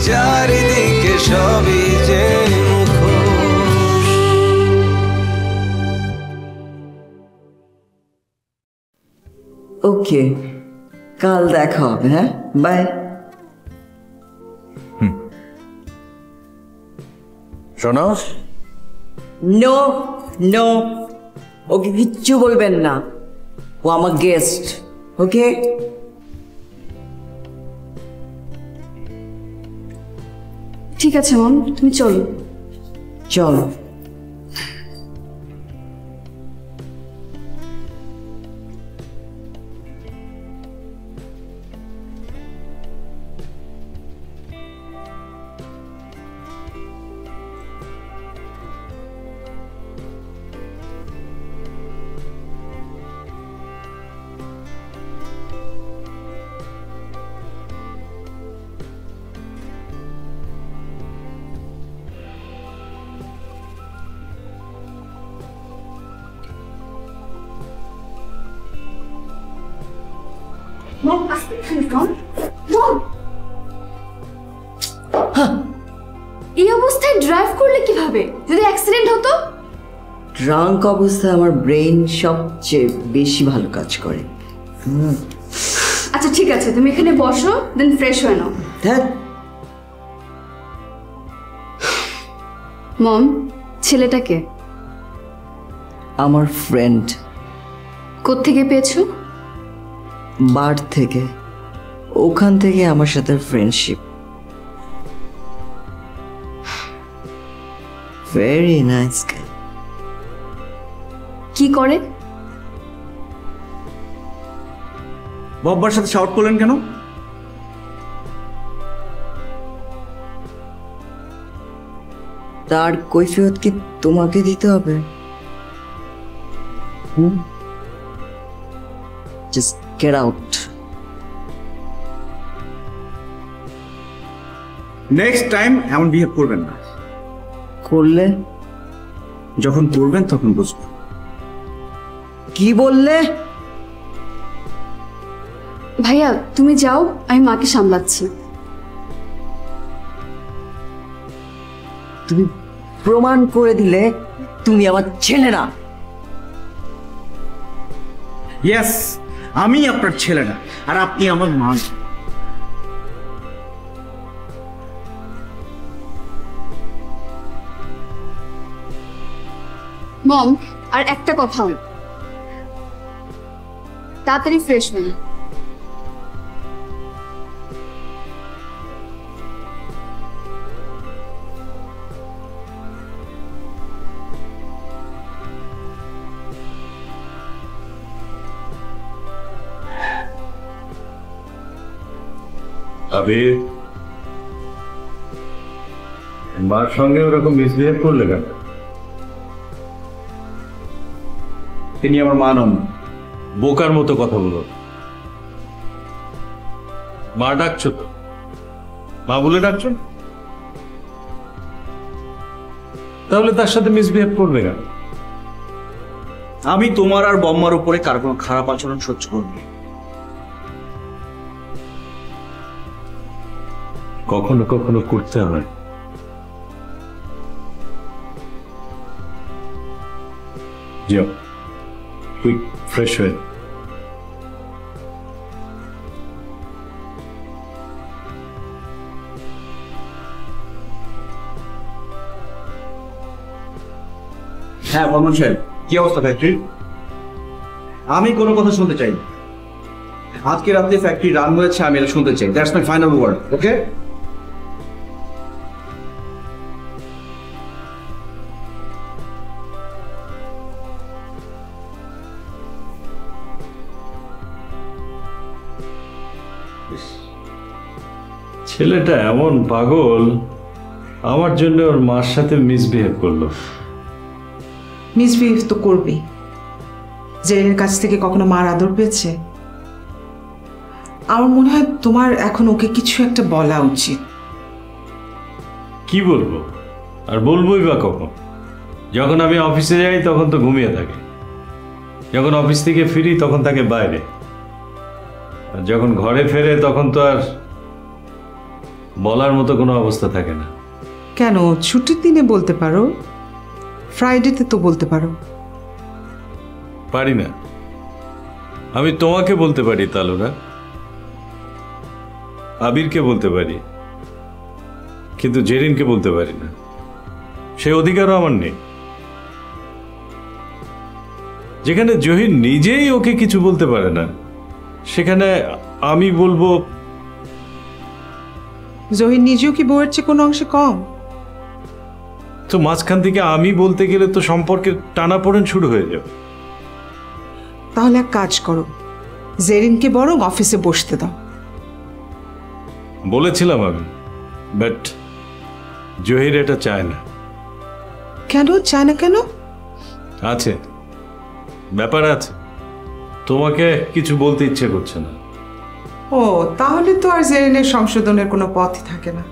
চারিদিকে সবই যে মুখোশ। ওকে, কাল দেখা হবে। হ্যাঁ, বাই। শোনো, নো নো, ওকে কিচ্ছু বলবেন না, ও আমার গেস্ট। ওকে, ঠিক আছে মম, তুমি চলো। চলো। এই অবস্থায় ড্রাইভ করলে কিভাবে? যদি অ্যাক্সিডেন্ট হতো? ড্রাঙ্ক অবস্থায় আমার ব্রেন সবচেয়ে বেশি ভালো কাজ করে। আচ্ছা ঠিক আছে, তুমি এখানে বসো, দেন ফ্রেশ হয়ে নাও। ধ্যাৎ, মম, ছেলেটাকে আমার ফ্রেন্ড। কোত্থেকে পেয়েছো? বার থেকে, ওখান থেকে আমার সাথে ফ্রেন্ডশিপ। Very nice guy. কি করে? বব্বার সাথে শাউট করলেন কেন? তার কৈফিয়ত কি তোমাকে দিতে হবে? Just get out. Next time এমন বিহেভ করবেন না। করলে? যখন করবেন তখন বুঝবেন। কি বললে? ভাইয়া তুমি যাও, আমি মাকে সামলাচ্ছি। তুমি প্রমাণ করে দিলে তুমি আমার ছেলে না। ইয়েস, আমি আপনার ছেলে না, আর আপনি আমার মা। মম, আর একটা কথা, তাড়াতাড়ি ফ্রেশ হয়ে নাও। আবির, মার সঙ্গে ওরকম মিসবিহেভ করলে কেন? তিনি আমার মা নন। বোকার মতো কথা বলো। মা ডাকছো তো, মা বলে ডাকছো না? তাহলে তার সাথে মিসবিহেভ করবে কেন? আমি তোমার আর বম্মার উপরে কার কোনো খারাপ আচরণ সহ্য করবি। কখনো কখনো করতে হয়। যাও, কুইক ফ্রেশ হয়ে। হ্যাঁ বর্মন সাহেব, কি অবস্থা ফ্যাক্টরির? আমি কোনো কথা শুনতে চাই না। আজকে রাতে ফ্যাক্টরি রান হয়েছে, আমি এটা শুনতে চাই। That's my final word. Okay? ছেলেটা এমন পাগল, আমার জন্য ওর মার সাথে মিসবিহেভ করলো। মিসবিহেভ তো করবেই। জেলের কাছ থেকে কখনো মার আদর পেয়েছে? আমার মনে হয় তোমার এখন ওকে কিছু একটা বলা উচিত। কি বলবো? আর বলবোই বা কখন? যখন আমি অফিসে যাই তখন তো ঘুমিয়ে থাকে, যখন অফিস থেকে ফিরি তখন থাকে বাইরে, আর যখন ঘরে ফেরে তখন তো আর বলার মতো কোনো অবস্থা থাকে না। কেন, ছুটির দিনে বলতে পারো, ফ্রাইডেতে তো বলতে পারো। পারি না। আমি তোমাকে বলতে পারি তালুরা, আবিরকে বলতে পারি, কিন্তু জেরিনকে বলতে পারি না। সে অধিকারও আমার নেই। যেখানে জহির নিজেই ওকে কিছু বলতে পারে না, সেখানে আমি বলবো? জহির নিজেও কি বউয়ের চেয়ে কোনো অংশে কম? তো মাঝখান থেকে আমি বলতে গেলে তো সম্পর্কের টানাপোড়েন শুরু হয়ে যাবে। তাহলে এক কাজ করো, জেরিনকে বরং অফিসে বসতে দাও। বলেছিলাম আমি, বাট জহির এটা চায় না। কেন চায় না? কেন? আছে, ব্যাপার আছে। তোমাকে কিছু বলতে ইচ্ছে করছে না। ও, তাহলে তো আর জেরিনের সংশোধনের কোনো পথই থাকে না।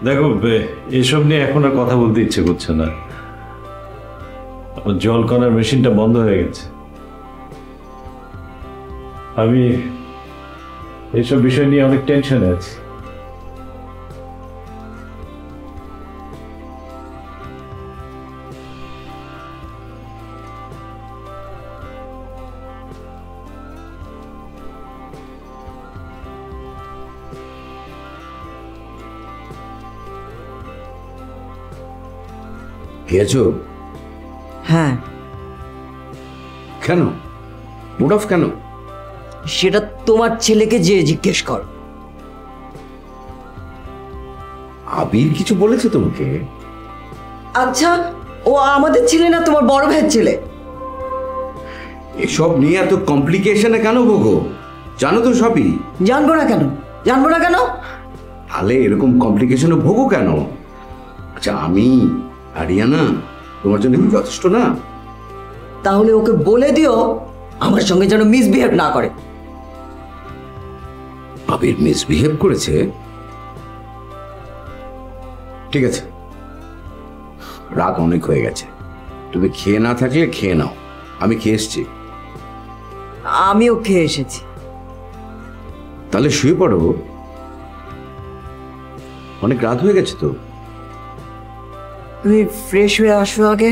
দেখো, এসব নিয়ে এখন আর কথা বলতে ইচ্ছে করছে না। আমার জল কনার মেশিনটা বন্ধ হয়ে গেছে। আমি এইসব বিষয় নিয়ে অনেক টেনশনে আছি। খেয়েছো? হ্যাঁ। কেন? মুড অফ কেন? সেটা তোমার ছেলেকে যে জিজ্ঞেস কর। আবির কিছু বলেছে তোমাকে? আচ্ছা, ও আমাদের ছেলে না তোমার বড় ভাইয়ের ছেলে? এসব নিয়ে এত কমপ্লিকেশনে কেন ভোগো? জানো তো সবই। জানবো না কেন? জানবো না কেন? তাহলে এরকম কমপ্লিকেশনে ভোগো কেন? আচ্ছা, আমি আরিয়ানা তোমার জন্য কি যথেষ্ট না? তাহলে ওকে বলে দিও আমার সঙ্গে যেন মিসবিহেভ না করে। আবির মিসবিহেভ করেছে? ঠিক আছে, রাত অনেক হয়ে গেছে। তুমি খেয়ে না থাকলে খেয়ে নাও, আমি খেয়ে এসছি। আমিও খেয়ে এসেছি। তাহলে শুয়ে পড়ো, অনেক রাত হয়ে গেছে তো। তুমি ফ্রেশ হয়ে আসো আগে।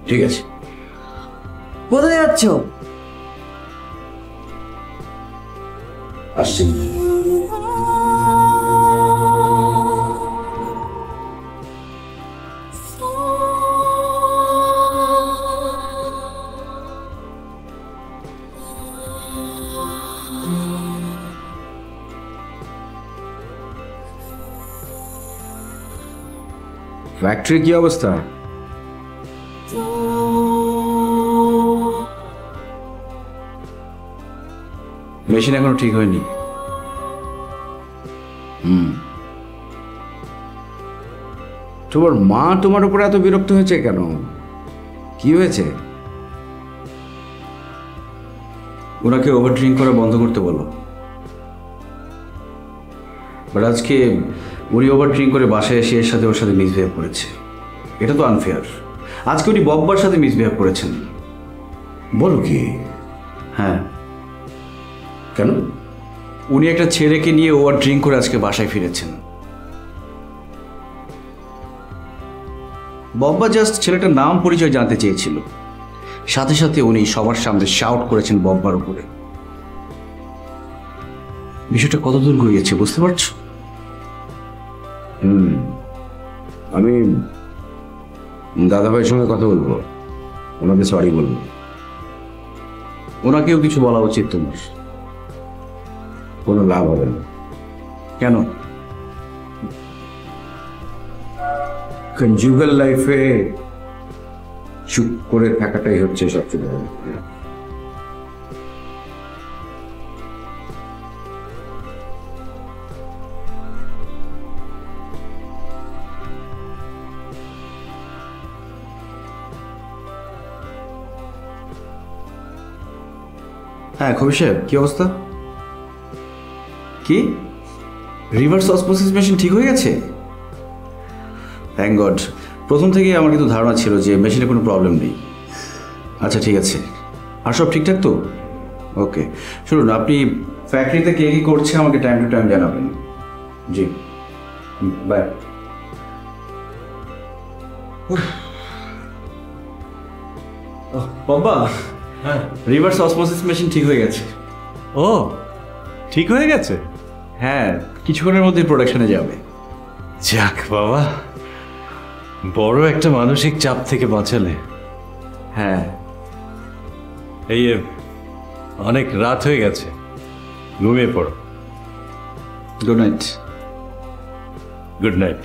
ঠিক আছে। কোথায় যাচ্ছ? আসছি। ফ্যাক্টরি কি অবস্থা? মেশিন এখনো ঠিক হয়নি। তোমার মা তোমার উপরে এত বিরক্ত হয়েছে কেন? কি হয়েছে? ওনাকে ওভার ড্রিঙ্ক করা বন্ধ করতে বলো। বাট আজকে উনি ওভার ড্রিঙ্ক করে বাসায় এসে এর সাথে ওর সাথে মিসবিহেভ করেছে। এটা তো আনফেয়ার। আজকে উনি বব্বার সাথে মিসবিহেভ করেছেন। বলো কি? হ্যাঁ। কেন? উনি একটা ছেলেকে নিয়ে ওভার ড্রিঙ্ক করে আজকে বাসায় ফিরেছেন। বব্বা জাস্ট ছেলেটার নাম পরিচয় জানতে চেয়েছিল, সাথে সাথে উনি সবার সামনে শাউট করেছেন বব্বার উপরে। বিষয়টা কতদূর গড়িয়েছে বুঝতে পারছো? আমি দাদাভাইয়ের সঙ্গে কথা বলবো, ওনাকে সরি বলবো। ওনাকেও কিছু বলা উচিত তোমার। কোনো লাভ হবে না। কেন? কনজুগাল লাইফে চুপ করে থাকাটাই হচ্ছে সবচেয়ে বড়। হ্যাঁ খবির সাহেব, কি অবস্থা? কি রিভার্স অসমোসিস মেশিন ঠিক হয়ে গেছে? Thank god. প্রথম থেকেই আমার কিন্তু ধারণা ছিল যে মেশিনে কোনো প্রবলেম নেই। আচ্ছা ঠিক আছে, আর সব ঠিকঠাক তো? ওকে, শুনুন, আপনি ফ্যাক্টরিতে কে কি করছে আমাকে টাইম টু টাইম জানাবেন। জি, বাই। বাবা, হ্যাঁ। রিভার্স অসমোসিস মেশিন ঠিক হয়ে গেছে। ও, ঠিক হয়ে গেছে? হ্যাঁ, কিছুক্ষণের মধ্যে প্রোডাকশনে যাবে। যাক বাবা, বড় একটা মানসিক চাপ থেকে বাঁচালে। হ্যাঁ। এই অনেক রাত হয়ে গেছে, ঘুমিয়ে পড়ো। Good night. Good night.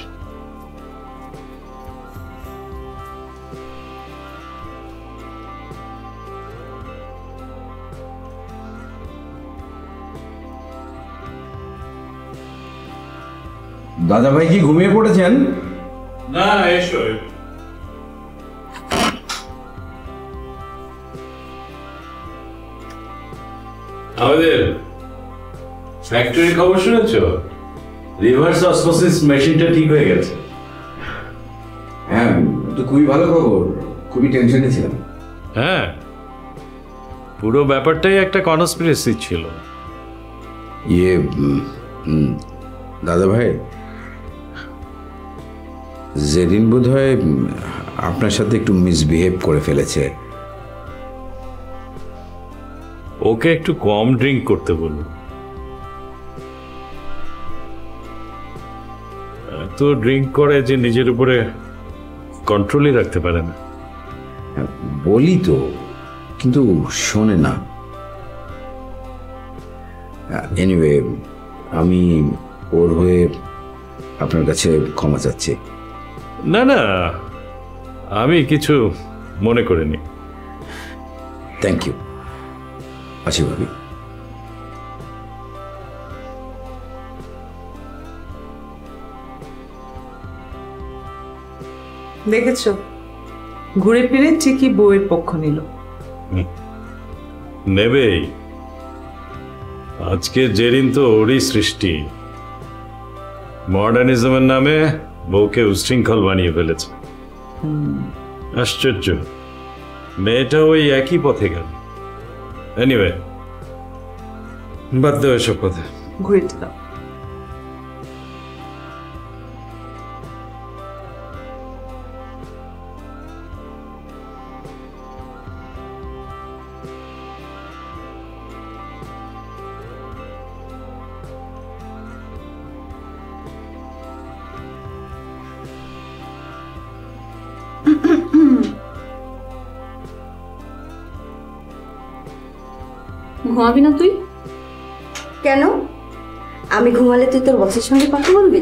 দাদা ভাই কি ঘুমিয়ে পড়েছেন? না, এসো। আমাদের ফ্যাক্টরির খবর শুনেছ? রিভার্স অসমোসিস মেশিনটা ঠিক হয়ে গেছে। হ্যাঁ, তো খুবই ভালো খবর। খুবই টেনশনে ছিলাম। হ্যাঁ, পুরো ব্যাপারটাই একটা কনস্পিরেসি ছিল। ইয়ে দাদা ভাই, জেরিন বোধ হয় আপনার সাথে একটু মিসবিহেভ করে ফেলেছে। ওকে একটু কম ড্রিঙ্ক করতে বলুন। এত ড্রিঙ্ক করে যে নিজের উপরে কন্ট্রোলই রাখতে পারে না। বলি তো, কিন্তু শোনে না। এনিওয়ে, আমি ওর হয়ে আপনার কাছে ক্ষমা চাচ্ছি। না না, আমি কিছু মনে করিনি। Thank you. আসি ভাবি। দেখেছো, ঘুরে ফিরে ঠিকই বউয়ের পক্ষ নিল। নেবেই। আজকে জেরিন তো ওরই সৃষ্টি। মডার্নিজমের নামে বউকে উশৃঙ্খল বানিয়ে ফেলেছে। আশ্চর্য, মেয়েটা ওই একই পথে গেল। এনিওয়ে, বাদ দেও এসব কথা। ঘুরে দাও। ঘুমাবি না তুই? কেন? আমি ঘুমালে তুই তোর বসের সঙ্গে কথা বলবি?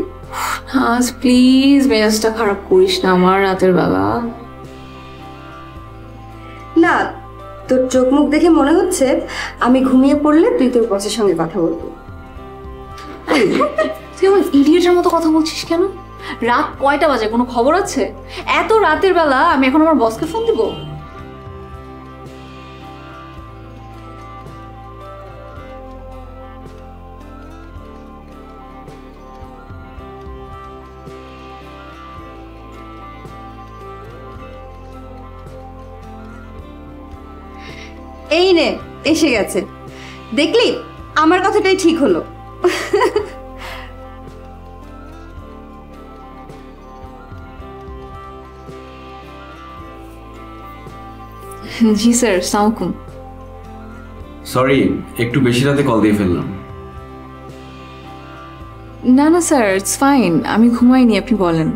আজ প্লিজ মেজাজটা খারাপ করিস না আমার রাতের বেলা। না, তোর চোখ মুখ দেখে মনে হচ্ছে আমি ঘুমিয়ে পড়লে তুই তোর বসের সঙ্গে কথা বলবি। তুই আমার ইডিয়েটের মতো কথা বলছিস কেন? রাত কয়টা বাজে কোনো খবর আছে? এত রাতের বেলা আমি এখন আমার বসকে ফোন দিব? এই নে, এসে গেছে। দেখলি, আমার কথাটাই ঠিক হলো। জি স্যার, সালামালাইকুম। সরি, একটু বেশি রাতে কল দিয়ে ফেললাম। না না স্যার, ইটস ফাইন, আমি ঘুমাইনি, আপনি বলেন।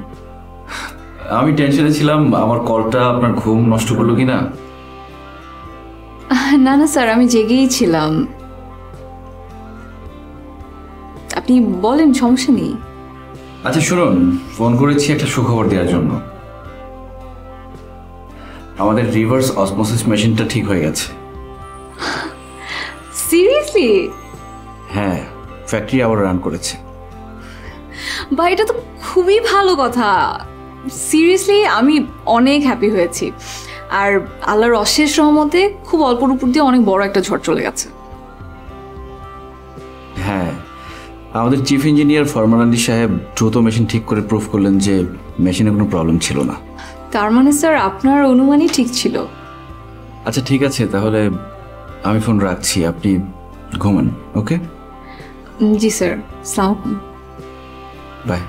আমি টেনশনে ছিলাম আমার কলটা আপনার ঘুম নষ্ট করলো কিনা। না না স্যার, আমি জেগেই ছিলাম। আপনি বলেন, সমস্যা নেই। আচ্ছা শুনুন, ফোন করেছি একটা সুখবর দেওয়ার জন্য। আমাদের রিভার্স অসমোসিস মেশিনটা ঠিক হয়ে গেছে। সিরিয়াসলি? হ্যাঁ, ফ্যাক্টরি আবার রান করেছে। ভাই, এটা তো খুবই ভালো কথা। সিরিয়াসলি আমি অনেক হ্যাপি হয়েছি। আর আল্লাহর অশেষ রহমতে খুব অল্পর উপর দিয়ে অনেক বড় একটা ঝড় চলে গেছে। হ্যাঁ, আমাদের চিফ ইঞ্জিনিয়ার ফরমান আলী সাহেব দ্রুত মেশিন ঠিক করে প্রুফ করলেন যে মেশিনে কোনো প্রবলেম ছিল না। তার মানে স্যার আপনার অনুমানই ঠিক ছিল। আচ্ছা ঠিক আছে, তাহলে আমি ফোন রাখছি, আপনি ঘুমান। ওকে। জি স্যার, আসসালামু আলাইকুম। বাই।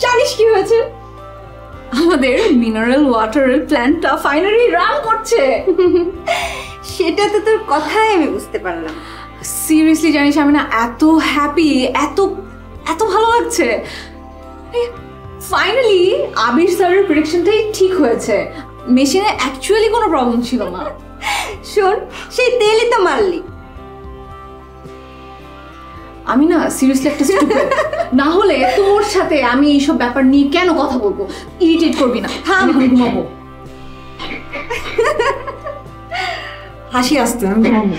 জানিস কি হয়েছে? আমাদের মিনারেল ওয়াটারের প্ল্যান্টটা ফাইনালি রান করছে। সেটা তো তোর কথাই আমি বুঝতে পারলাম। সিরিয়াসলি জানিস আমি না এত হ্যাপি, এত এত ভালো লাগছে। ফাইনালি আবির স্যারের প্রেডিকশনটাই ঠিক হয়েছে। মেশিনে অ্যাকচুয়ালি কোনো প্রবলেম ছিল না। শোন, সেই তেলই তো মারলি। আমি না সিরিয়াসলি একটা স্টুপিড। না হলে তোর সাথে আমি এইসব ব্যাপার নিয়ে কেন কথা বলবো? ইরিটেট করবি না, আমি এখন ঘুমাবো। হাসি আসতে, আমি ঘুমাবো।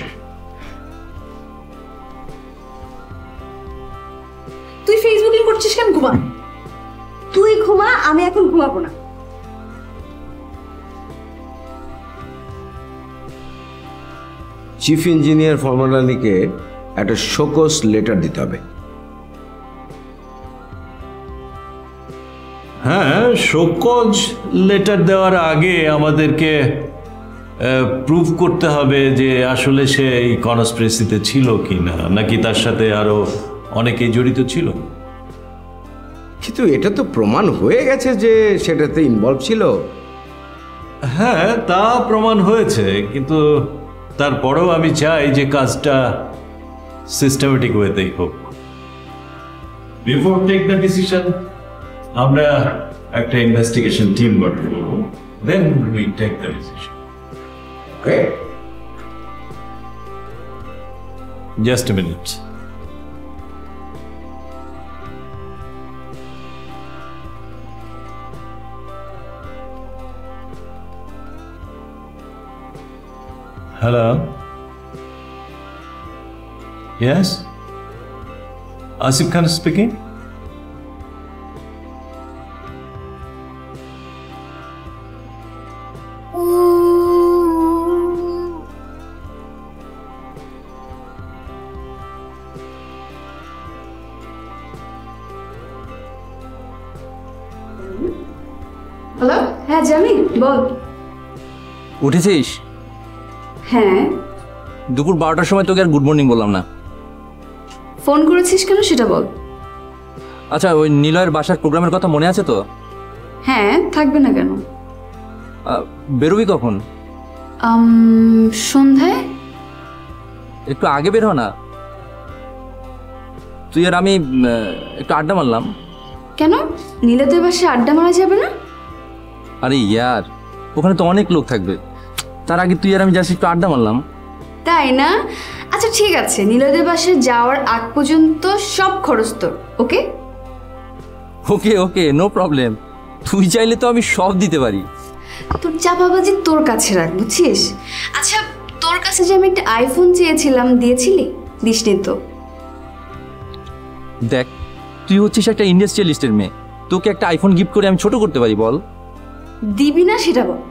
তুই ফেসবুকিং করছিস কেন? ঘুমা। তুই ঘুমা, আমি এখন ঘুমাবো না। চিফ ইঞ্জিনিয়ার ফর্মালানিকে একটা শোকস লেটার দিতে হবে। হ্যাঁ, শোকজ লেটার দেওয়ার আগে আমাদেরকে প্রুভ করতে হবে যে আসলে সে এই কনস্পিরেসিতে ছিল কি না, নাকি তার সাথে আরো অনেকেই জড়িত ছিল। কিন্তু এটা তো প্রমাণ হয়ে গেছে যে সেটাতে ইনভলভ ছিল। হ্যাঁ, তা প্রমাণ হয়েছে, কিন্তু তারপরেও আমি চাই যে কাজটা সিস্টেমেটিক ওয়েতেই হোক। বিফোর টেক দ্য ডিসিশন আমরা একটা ইনভেস্টিগেশন টিম গঠন করব, then we take the decision. Okay, just a minute. Hello. Yes? Asif Khan speaking? Hello, হ্যাঁ জামি, বল। উঠেছিস? হ্যাঁ। দুপুর 12টার সময় তোকে আর গুড মর্নিং বললাম না। ফোন করেছিস কেন সেটা বল। আচ্ছা, ওই নিলয়ের বাসার প্রোগ্রামের কথা মনে আছে তো? হ্যাঁ, থাকবে না কেন? বেরোবি কখন? সন্ধ্যায়। একটু আগে বের হ না। তুই আর আমি একটু আড্ডা মারলাম। কেন, নীলাদের বাসায় আড্ডা মারা যাবে না? আরে ইয়ার, ওখানে তো অনেক লোক থাকবে, তার আগে তুই আর আমি জাস্ট একটু আড্ডা মারলাম। তাই না? আচ্ছা ঠিক আছে, নীলাদের বাসায় যাওয়ার আগ পর্যন্ত সব খরচ তোর। ওকে ওকে ওকে, নো প্রবলেম। তুই চাইলে তো আমি সব দিতে পারি। তোর চাপাবাজি তোর কাছে রাখ, বুঝছিস? আচ্ছা, তোর কাছে যে আমি একটা আইফোন চেয়েছিলাম, দিয়েছিলি? দিসনি তো। দেখ, তুই হচ্ছিস একটা ইন্ডাস্ট্রিয়ালিস্টের মেয়ে, তোকে একটা আইফোন গিফট করে আমি ছোট করতে পারি? বল। দিবি না সেটা বল।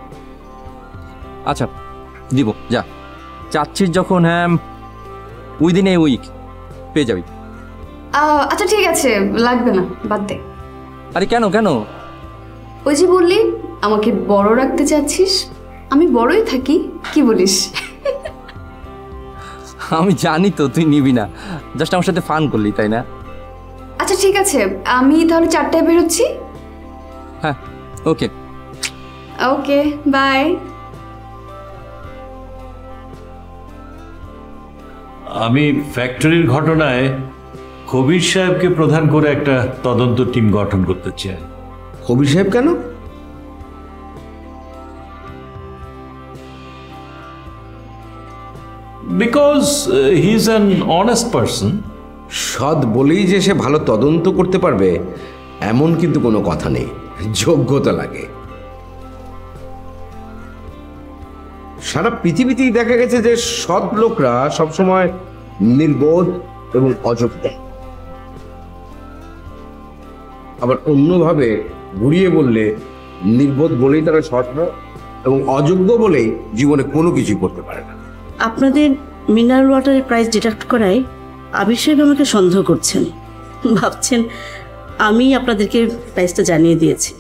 আচ্ছা দিব, যা। চাচ্ছিস যখন, হ্যাঁ উইদিন এ উইক পেয়ে যাবি। আচ্ছা ঠিক আছে, লাগবে না, বাদ দে। আরে কেন কেন? ওই যে বললি আমাকে বড় রাখতে চাচ্ছিস, আমি বড়ই থাকি, কি বলিস? আমি জানি তো তুই নিবি না, জাস্ট আমার সাথে ফান করলি, তাই না? আচ্ছা ঠিক আছে, আমি তাহলে 4টায় বেরোচ্ছি। হ্যাঁ, ওকে ওকে, বাই। আমি ফ্যাক্টরির ঘটনায় কবির সাহেবকে প্রধান করে একটা তদন্ত টিম গঠন করতে চাই। কবির সাহেব কেন? Because he is an honest person. সৎ বলেই যে সে ভালো তদন্ত করতে পারবে এমন কিন্তু কোনো কথা নেই, যোগ্যতা লাগে। সারা পৃথিবীতেই দেখা গেছে যে সৎ লোকরা সবসময় নির্বোধ এবং অযোগ্য। আবার অন্যভাবে ঘুরিয়ে বললে, নির্বোধ বলেই তারা সৎ না এবং অযোগ্য বলেই জীবনে কোনো কিছু করতে পারে না। আপনাদের মিনারেল ওয়াটারের প্রাইস ডিডাক্ট করায় আবির সাহেব আমাকে সন্দেহ করছেন, ভাবছেন আমি আপনাদেরকে প্রাইসটা জানিয়ে দিয়েছি।